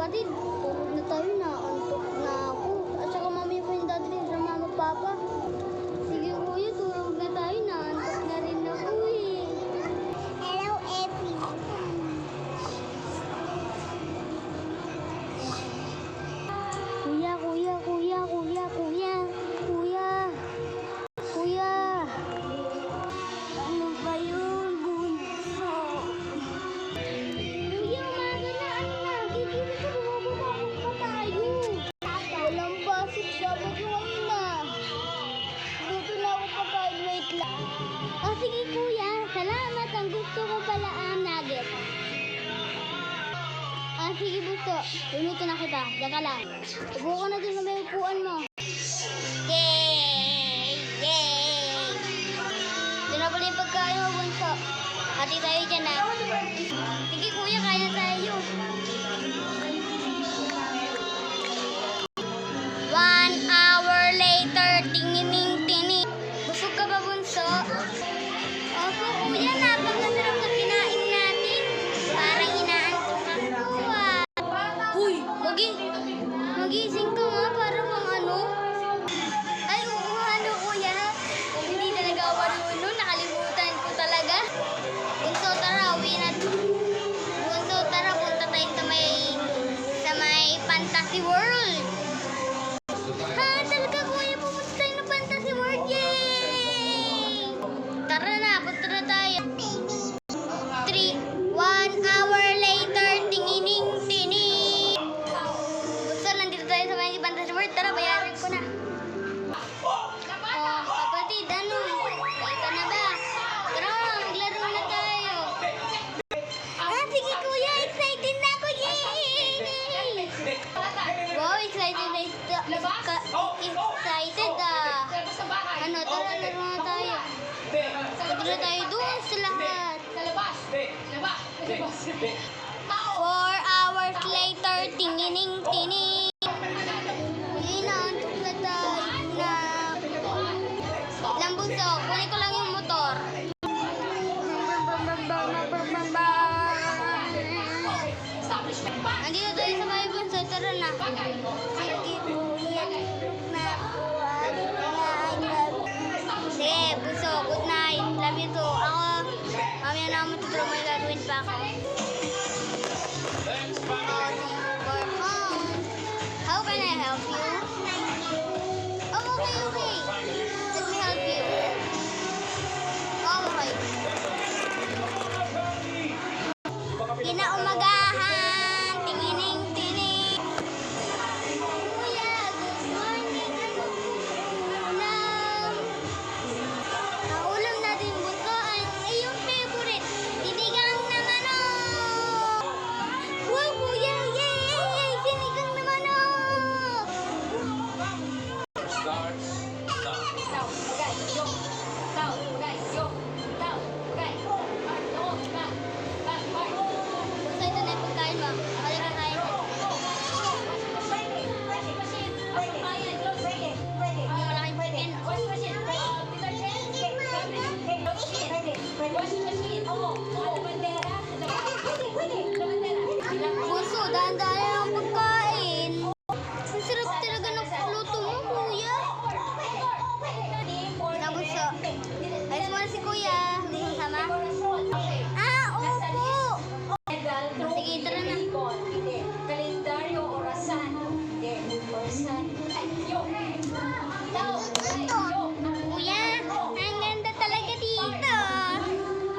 kapatid, tulog na tayo na. Antok na ako. At saka mamaya pa yung dadalhin sa mama papa. Sige kuya, tulog na tayo na. Antok na rin ako eh. Hello, everyone. Kuya, kuya, kuya, kuya, kuya. Kuya. Kuya. Ano ba yun, bunso? Kuya, umaga na. Ano na? Gigising ka, bumababakot pa tayo. Walang basic siya. Wag lang na. Dito na ako pagkain. Wait lang. O sige kuya, salamat. Ang gusto ko pala ang nugget. Sige busto. Luluto na kita. Diyan ka lang. Upo ko na dun sa may upuan mo. Yay! Yay! Doon na pala yung pagkain mo, bunso. Hati tayo dyan ha. Sige kuya, kain na tayo. 1 hour later, tingin-tingin. Busog ka ba, bunso? Opo kuya, napakasarap na kinain natin. Parang inaantok ako ah. Uy, magising ka nga para bang ano? Ay, oo ano kuya. Hindi talaga ako marunong, nakalimutan ko talaga. Bunso, tara, uwi na. Bunso, tara, punta tayo sa may Fantasy World. Ha, talaga kuya, pupunta tayo ng Fantasy World, yay! Tara na, punta na tayo. 1 hour later, tingin-tingin. Bunso, nandito tayo sa may Fantasy World. Tara, bayaran ko na. Oh, kapatid, ano? Ready ka na ba? Tara, maglaro na tayo. Sige kuya, excited na ako. Yay! Wow, excited na excited ah. Ano, tara, laro na tayo. Laro na tayo doon sa lahat. 4 hours later, tingin-tingin. Inaantok na tayo na. Lang bunso, kunin ko lang yung motor. Andito tayo sa may bunso, tara na. Sige, kuya, tulog na ako. Sige, bunso, good night. Love you too. Ako, mamaya na ako matutulog, may gagawin pa ako. How can I help you? Oh, okay. Let me help you. Okay. Kinaumagahan, tingin-tingin. Kuya, good morning. Ano ulam? Ang ulam natin bunso ay iyong favorite. Sinigang na manok. Wow, kuya, yay! Sinigang na manok. Bunso, ito na yung pagkain mo. Balik ka kain. Bunso, dahan-dahan ang pagkain.